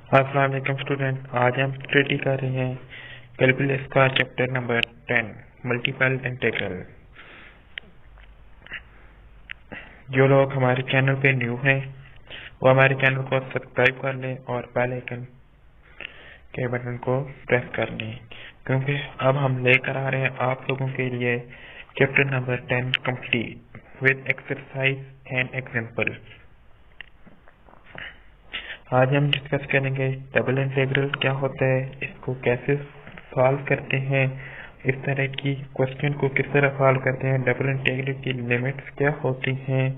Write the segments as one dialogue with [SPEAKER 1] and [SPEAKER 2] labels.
[SPEAKER 1] अस्सलाम वालेकुम स्टूडेंट। आज हम स्टडी कर रहे हैं कैलकुलस का चैप्टर नंबर 10 मल्टीपल इंटीग्रल। जो लोग हमारे चैनल पे न्यू हैं वो हमारे चैनल को सब्सक्राइब कर लें और बेल आइकन के बटन को प्रेस कर लें, क्योंकि अब हम लेकर आ रहे हैं आप लोगों के लिए chapter number 10 complete with exercise and example. आज हम डिस्कस करेंगे डबल इंटीग्रल क्या होता है, इसको कैसे सॉल्व करते हैं, इस तरह की क्वेश्चन को किस तरह सॉल्व करते हैं, डबल इंटीग्रल की लिमिट्स क्या होती हैं।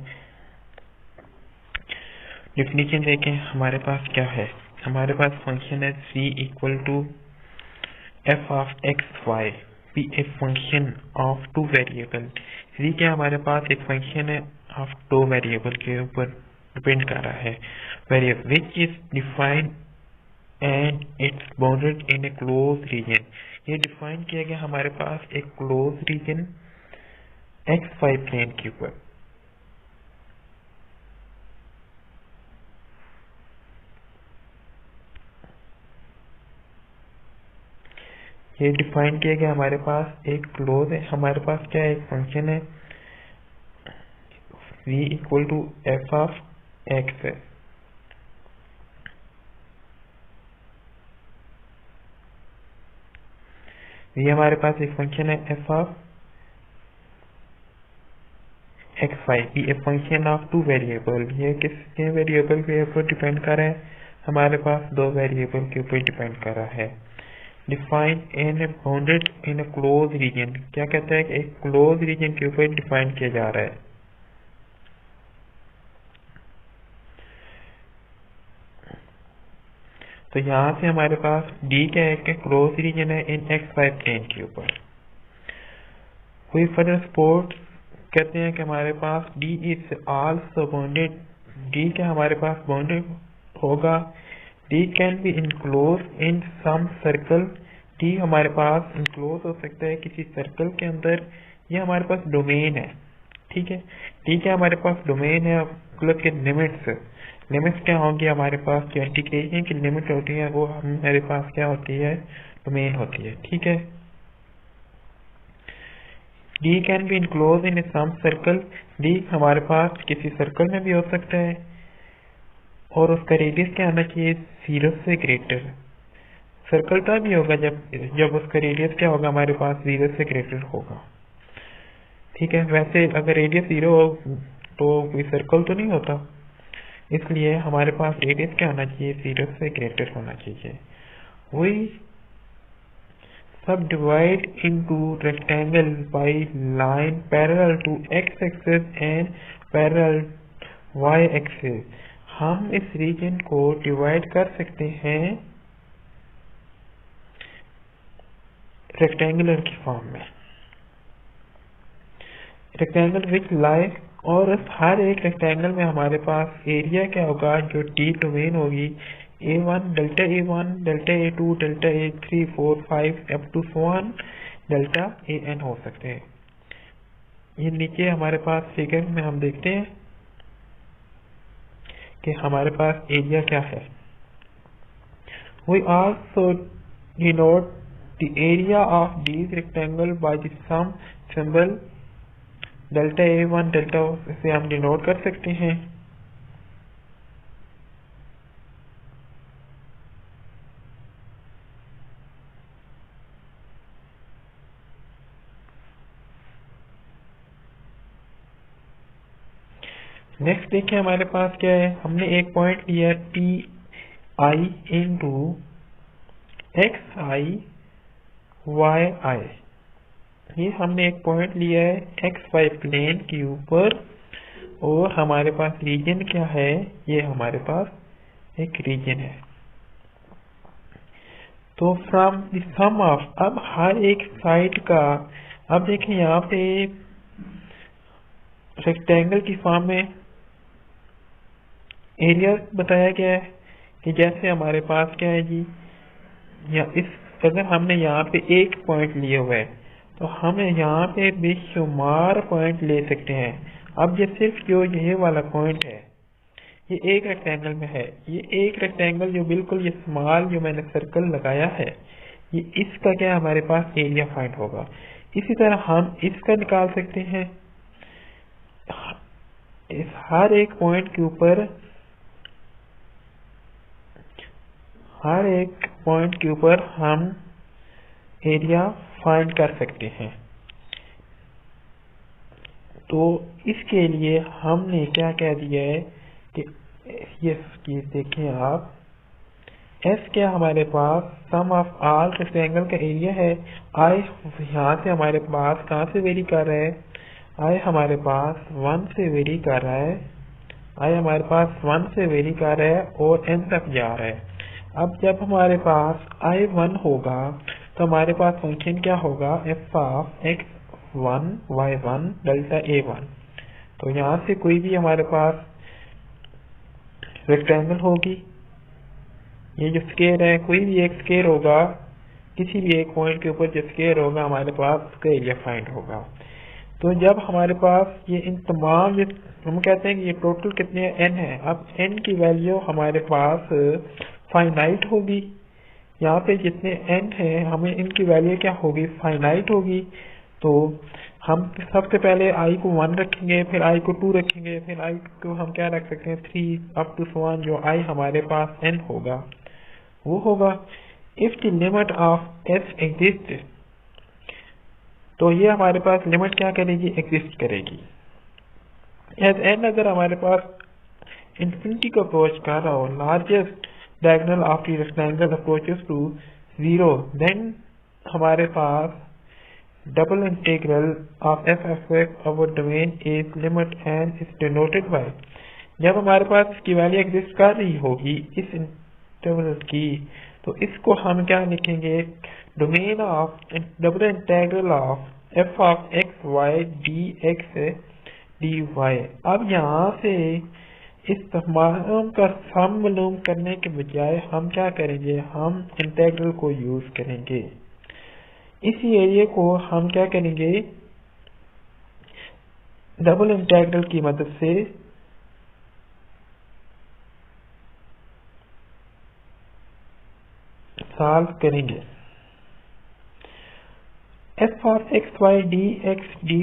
[SPEAKER 1] डेफिनेशन देखें हमारे पास क्या है। हमारे पास फंक्शन है c equal to f of x y be a function of two variable. c क्या हमारे पास एक फंक्शन है ऑफ दो वेरिएबल के ऊपर डिपेंड कर रहा है, variable which is defined and it's bounded in a close region. ये डिफाइन किया गया हमारे पास एक close region x Y plane के ऊपर। ये डिफाइन किया गया हमारे पास एक क्लोज है, हमारे पास क्या है, एक फंक्शन है v equal to f of x है। ये हमारे पास एक फंक्शन है f of x y be a function of two variable. ये किसके वेरिएबल के ऊपर डिपेंड कर रहा है, हमारे पास दो वेरिएबल के ऊपर डिपेंड कर रहा है। Define in a bounded in a close region, क्या कहता है कि एक क्लोज रीजन के ऊपर डिफाइन किया जा रहा है। तो यहाँ से हमारे पास D क्या है कि क्लोज रीजन है इन एक्स वाई प्लेन के ऊपर। कोई फर्दर सपोर्ट कहते हैं कि हमारे पास D is also bounded, D क्या हमारे पास बाउंडेड होगा, D can be enclose in some circle. D हमारे पास इनक्लोज हो सकता है किसी सर्कल के अंदर, ये हमारे पास डोमेन है, ठीक है। D क्या हमारे पास डोमेन है, मतलब के लिमिट्स क्या होंगी हमारे पास, जो इंटीग्रेशन की लिमिट होती है वो हमारे पास क्या होती है, डोमेन होती है, ठीक है। D can be enclose in some circle, D हमारे पास किसी सर्कल में भी हो सकता है और उसका रेडियस क्या आना चाहिए, 0 से ग्रेटर। सर्कल तब भी होगा जब उसका रेडियस क्या होगा, हमारे पास 0 से ग्रेटर होगा, ठीक है। वैसे अगर रेडियस 0 हो तो कोई सर्कल तो नहीं होता, इसलिए हमारे पास रेडियस क्या होना चाहिए, 0 से ग्रेटर होना चाहिए। We subdivide into rectangle by line parallel to x axis and parallel y axis. हम इस रीजन को डिवाइड कर सकते हैं रेक्टेंगुलर की फॉर्म में, रेक्टेंगल विच लाई, और हर एक रेक्टेंगल में हमारे पास एरिया क्या होगा, जो डी डोमेन होगी, A1 delta A1 delta A2 delta A3 4 5 up to 1 delta AN हो सकते हैं। ये नीचे हमारे पास फिगर में हम देखते हैं कि हमारे पास एरिया क्या है। We also denote the area of these rectangle by the sum symbol delta A1 delta से हम डिनोट कर सकते हैं। नेक्स्ट देखिए हमारे पास क्या है, हमने एक पॉइंट लिया T I into X I Y I. ये हमने एक पॉइंट लिया है एक्स वाई प्लेन के ऊपर, और हमारे पास रीजन क्या है, ये हमारे पास एक रीजन है। तो फ्रॉम द सम ऑफ, अब हर एक साइड का, अब देखें यहाँ पे रेक्टेंगल की फॉर्म में एरिया बताया गया है कि जैसे हमारे पास क्या है जी, या इस अगर हमने यहाँ पे एक पॉइंट लिए हुए है तो हम यहाँ पे बेशुमार पॉइंट ले सकते हैं। अब ये सिर्फ जो ये वाला पॉइंट है, ये एक रेक्टेंगल में है, ये एक रेक्टेंगल जो बिल्कुल ये स्मॉल जो मैंने सर्कल लगाया है, ये इसका क्या हमारे पास एरिया फाइंड होगा। इसी तरह हम इसका निकाल सकते हैं। इस हर एक पॉइंट के ऊपर हम एरिया फाइंड कर सकते हैं। तो इसके लिए हमने क्या कह दिया है कि ये चीज देखें आप, एस क्या हमारे पास सम ऑफ ऑल रेक्टेंगल का एरिया है। आई यहाँ से हमारे पास कहाँ से वेरी कर रहा है, आई हमारे पास 1 से वेरी कर रहा है, आई हमारे पास 1 से वेरी कर रहा है और n तक जा रहा है। अब जब हमारे पास आई 1 होगा तो हमारे पास फंक्शन क्या होगा, F of x1 y1 delta a1। तो यहाँ से कोई भी हमारे पास रेक्टेंगल होगी, ये जो स्केयर है कोई भी एक स्केयर होगा, किसी भी एक पॉइंट के ऊपर जो स्केयर होगा हमारे पास उसका एरिया फाइंड होगा। तो जब हमारे पास ये इन तमाम, हम कहते हैं कि ये टोटल कितने n है। अब n की वैल्यू हमारे पास फाइनाइट होगी। यहाँ पे जितने n है हमें इनकी वैल्यू क्या होगी, फाइनाइट होगी। तो हम सबसे पहले i को 1 रखेंगे, फिर i को 2 रखेंगे, फिर i को हम क्या रख सकते हैं 3 अप टू so on। जो i हमारे पास n होगा वो होगा if the limit of s exist. तो ये हमारे पास लिमिट क्या करेगी, एग्जिस्ट करेगी। एज n अगर हमारे पास इंफिनिटी को अप्रोच कर रहा हो, largest diagonal of the rectangle approaches to 0, then हमारे पास double integral of f of x over domain is limit n is denoted by. जब हमारे पास इसकी वैल्यू एग्जिस्ट कर रही होगी इस इंटरवल की, तो इसको हम क्या लिखेंगे, domain of double integral of f of x y dx dy। अब यहाँ से इस तमाम का सम मालूम करने के बजाय हम क्या करेंगे, हम इंटीग्रल को यूज करेंगे। इसी एरिया को हम क्या करेंगे, डबल इंटीग्रल की मदद से सॉल्व करेंगे। f of x y dx dy,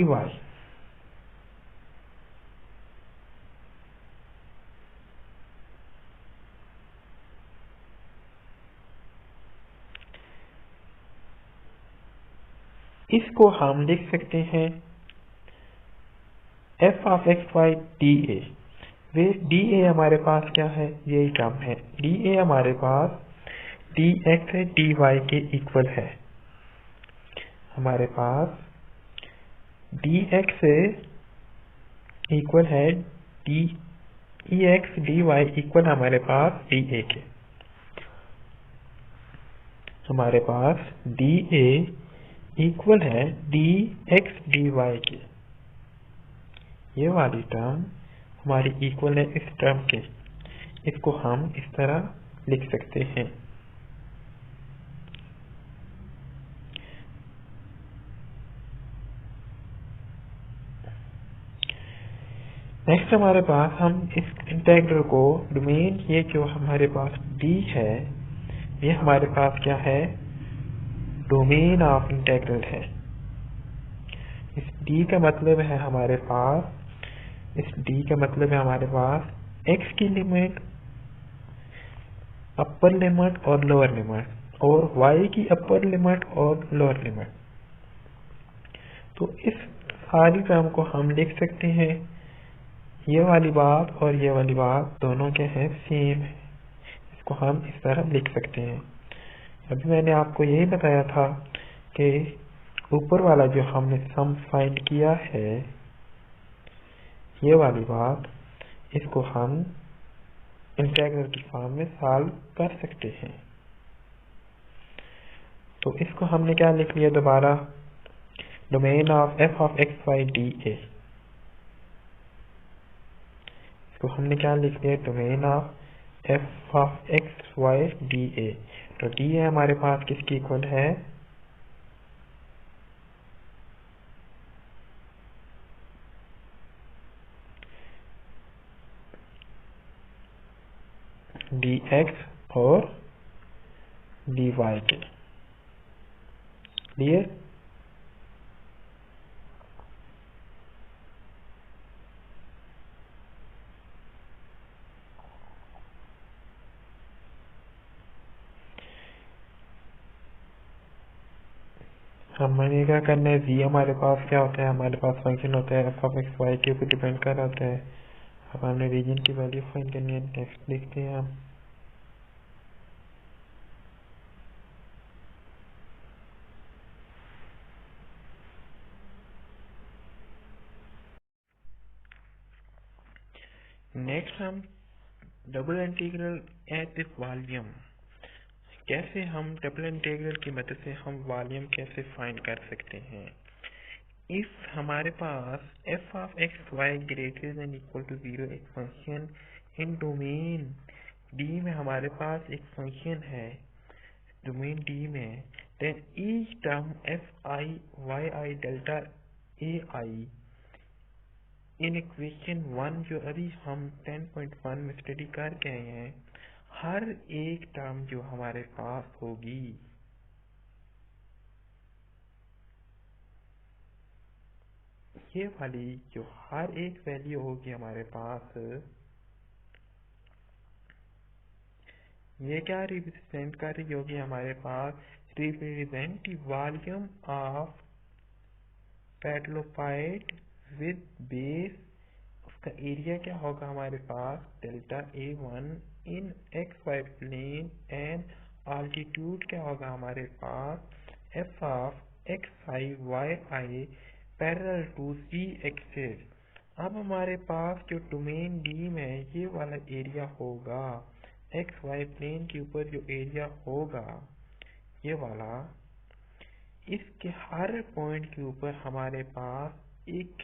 [SPEAKER 1] इसको हम लिख सकते हैं f of x y dA। Way dA हमारे पास क्या है, यही टर्म है। dA हमारे पास dx dy के इक्वल है। हमारे पास dx इक्वल है dx dy इक्वल हमारे पास dA के। हमारे पास dA इक्वल है dx dy के। ये वाली टर्म हमारी इक्वल है इस टर्म के। इसको हम इस तरह लिख सकते हैं। नेक्स्ट हमारे पास हम इस इंटीग्रल को डोमेन, ये जो हमारे पास D है, ये हमारे पास क्या है, डोमेन ऑफ इंटीग्रल है। इस D का मतलब है हमारे पास, इस D का मतलब है हमारे पास x की लिमिट, अपर लिमिट और लोअर लिमिट, और y की अपर लिमिट और लोअर लिमिट। तो इस सारी टर्म को हम लिख सकते हैं, ये वाली बात और ये वाली बात दोनों के हैं सेम है। इसको हम इस तरह लिख सकते हैं। अभी मैंने आपको यही बताया था कि ऊपर वाला जो हमने सम फाइंड किया है, ये वाली बात, इसको हम इंटीग्रल की फॉर्म में सॉल्व कर सकते हैं। तो इसको हमने क्या लिख लिया दोबारा, domain of f of x y dA। इसको हमने क्या लिख लिया, domain of f of x y dA। तो dA हमारे पास किसकी इक्वल है, dx और dy के। क्लियर? हमने क्या करना है, जी हमारे पास क्या होता है, हमारे पास फंक्शन होता है एफ ऑफ एक्स वाई के ऊपर डिपेंड कर होता है। अब हमने रीजन की वैल्यू फाइंड करनी है। नेक्स्ट देखते हैं हम। नेक्स्ट हम double integral at this volume. कैसे हम डबल इंटीग्रल की मदद से हम वॉल्यूम कैसे फाइंड कर सकते हैं। इफ हमारे पास F of x Y greater than equal to 0 एक फंक्शन इन डोमेन डी में हमारे पास एक फंक्शन है डोमेन डी में, then each term f i Y i delta a i in equation 1 जो अभी हम 10.1 में स्टडी करके आए हैं, हर एक टर्म जो हमारे पास होगी ये वाली जो हर एक वैल्यू होगी हमारे पास, ये क्या रिप्रेजेंट कर रही होगी हमारे पास, रिप्रेजेंट वॉल्यूम ऑफ पेट्रोफाइट विद बेस। उसका एरिया क्या होगा हमारे पास, delta A1 in X Y plane and altitude क्या होगा हमारे पास, F of X I Y I parallel to C axis. अब हमारे पास जो डोमेन डी में ये वाला एरिया होगा, एक्स वाई प्लेन के ऊपर जो एरिया होगा ये वाला, इसके हर पॉइंट के ऊपर हमारे पास एक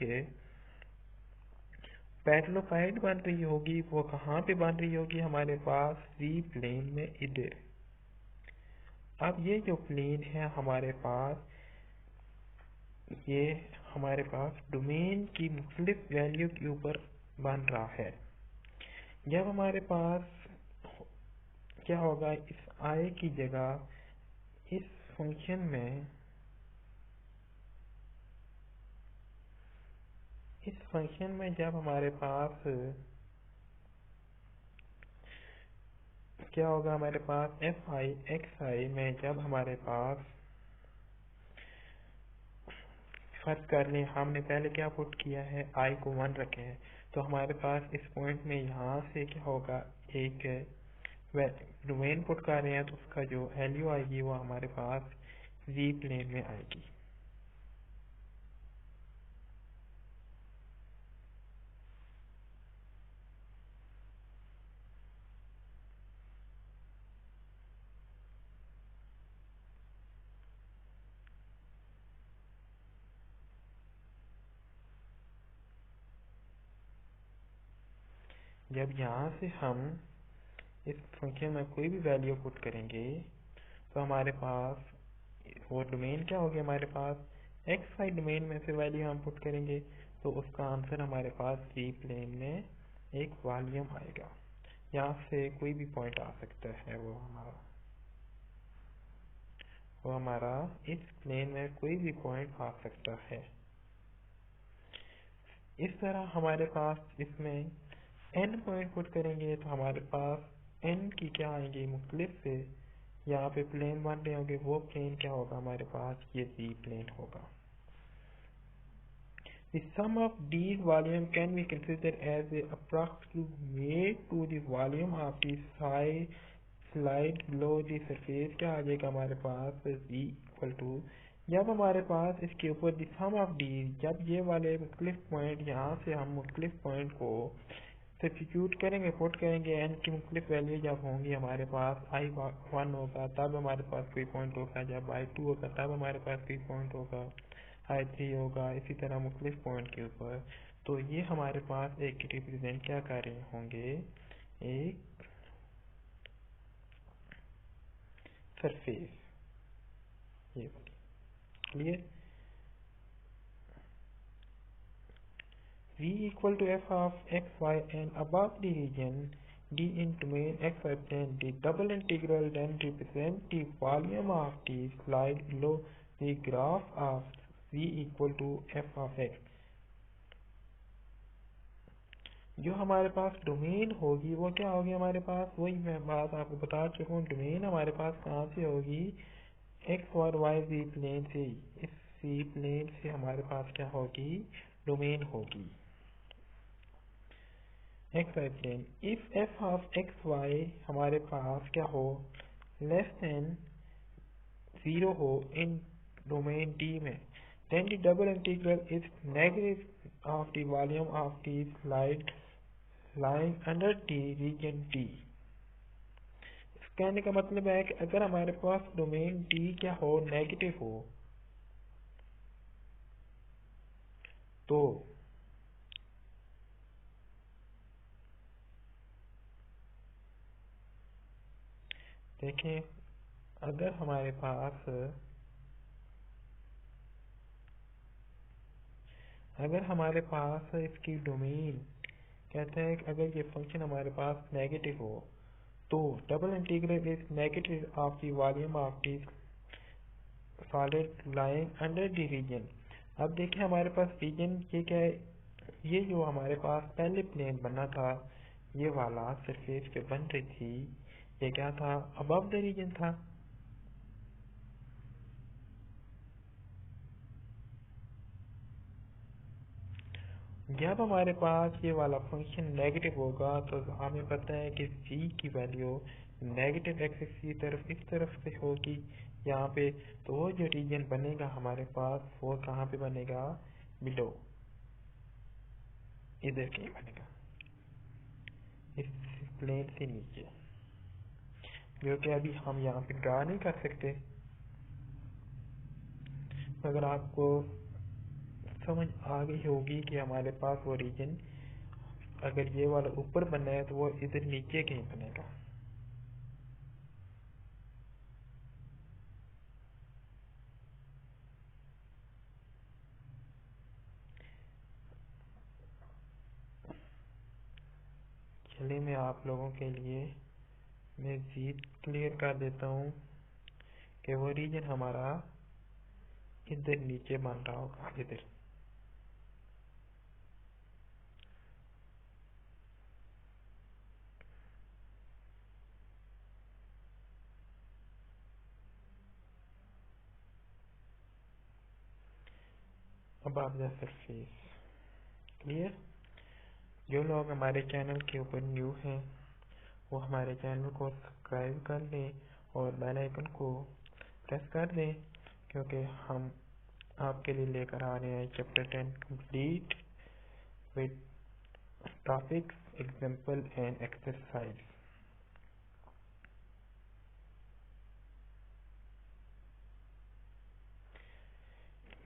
[SPEAKER 1] पैरेललोपाइड बन रही होगी। वो कहाँ पे बन रही होगी हमारे पास, सी प्लेन में इधर। अब ये जो प्लेन है हमारे पास, ये हमारे पास डोमेन की मुख्तलिफ वैल्यू के ऊपर बन रहा है। जब हमारे पास क्या होगा, इस आई की जगह इस फंक्शन में, जब हमारे पास क्या होगा, हमारे पास एफ आई एक्स आई में जब हमारे पास, फर्ज कर लें हमने पहले क्या पुट किया है, आई को 1 रखे हैं, तो हमारे पास इस पॉइंट में यहाँ से क्या होगा, एक डोमेन पुट कर रहे हैं, तो उसका जो वैल्यू आएगी वो हमारे पास जी प्लेन में आएगी। जब यहाँ से हम इस फंक्शन में कोई भी वैल्यू पुट करेंगे तो हमारे पास वो डोमेन क्या होगी, हमारे पास एक्स वाई डोमेन में से वैल्यू हम पुट करेंगे तो उसका आंसर हमारे पास जी प्लेन में एक वॉल्यूम आएगा। यहाँ से कोई भी पॉइंट आ सकता है, वो हमारा इस प्लेन में कोई भी पॉइंट आ सकता है। इस तरह हमारे पास इसमें n पॉइंट पुट करेंगे तो हमारे पास n की क्या आएंगी, मुख्तलिफ से यहाँ पे प्लेन बन रहे होंगे, वो प्लेन क्या होगा हमारे पास, ये जी प्लेन होगा। The sum of these volume can be considered as a approximate to the volume of the slide below the surface। क्या आ जाएगा हमारे पास, z इक्वल टू, जब हमारे पास इसके ऊपर the sum of these, जब ये वाले मुख्तलिफ पॉइंट, यहाँ से हम मुख्तलिफ पॉइंट को सब्स्टिट्यूट करेंगे, पुट करेंगे, n की मुख्तलिफ वैल्यू जब होंगी हमारे पास, i1 होगा तब हमारे पास कोई पॉइंट होगा, जब i2 होगा तब हमारे पास कोई पॉइंट होगा, i3 होगा, इसी तरह मुख्तलिफ पॉइंट के ऊपर। तो ये हमारे पास एक रिप्रेजेंट क्या कर रहे होंगे, एक सरफेस, ये clear. v equal to f of x y and above the region D in domain xy plane. The double integral then represents the volume of the slide below the graph of v equal to f of x. जो हमारे पास domain होगी वो क्या होगी हमारे पास, वही मैं बात आपको बता चुका हूँ। डोमेन हमारे पास कहाँ से होगी, एक्स और वाई जी प्लेन से। इस सी प्लेन से हमारे पास क्या होगी, डोमेन होगी x Y plane. If f of x y हमारे पास क्या हो, लेस देन 0 हो इन डोमेन डी में, then the double integral is negative of the volume of the slide lying under the region D। कहने का मतलब है कि अगर हमारे पास डोमेन D क्या हो, नेगेटिव हो, तो देखें अगर हमारे पास इसकी डोमेन कहते हैं कि अगर ये फंक्शन हमारे पास नेगेटिव हो तो double integral is negative of the volume of the solid lying under the region. अब देखिए हमारे पास रीजन ये क्या है, ये जो हमारे पास पहले प्लेन बना था, ये वाला सरफेस पे बन रही थी, ये क्या था, अबव द रीजन था। जब हमारे पास ये वाला फंक्शन नेगेटिव होगा तो हमें पता है कि c की वैल्यू नेगेटिव एक्सिस की तरफ इस तरफ से होगी यहाँ पे, तो वो जो रीजन बनेगा हमारे पास वो कहाँ पे बनेगा, बिलो, इधर कहीं बनेगा, इस प्लेन से नीचे, जो कि अभी हम यहाँ पे ड्रा नहीं कर सकते। अगर आपको समझ आ गई होगी कि हमारे पास वो रीजन अगर ये वाला ऊपर बना है तो वो इधर नीचे कहीं बनेगा। चलिए मैं आप लोगों के लिए मज़ीद क्लियर कर देता हूँ कि वो रीजन हमारा इधर नीचे बन रहा होगा, इधर। अब आप द सरफेस क्लियर। जो लोग हमारे चैनल के ऊपर न्यू हैं वो हमारे चैनल को सब्सक्राइब कर लें और बेल आइकन को प्रेस कर दें, क्योंकि हम आपके लिए लेकर आ रहे हैं chapter 10 complete with topics, example and exercise.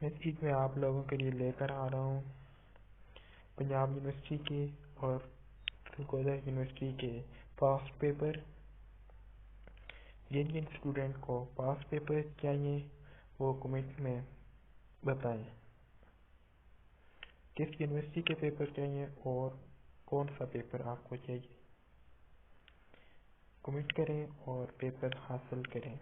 [SPEAKER 1] इस चीज में आप लोगों के लिए लेकर आ रहा हूँ पंजाब यूनिवर्सिटी के और सरगोदा यूनिवर्सिटी के पास्ट पेपर। जिन जिन स्टूडेंट को पास्ट पेपर चाहिए वो कमेंट में बताएं किस यूनिवर्सिटी के पेपर चाहिए और कौन सा पेपर आपको चाहिए। कमेंट करें और पेपर हासिल करें।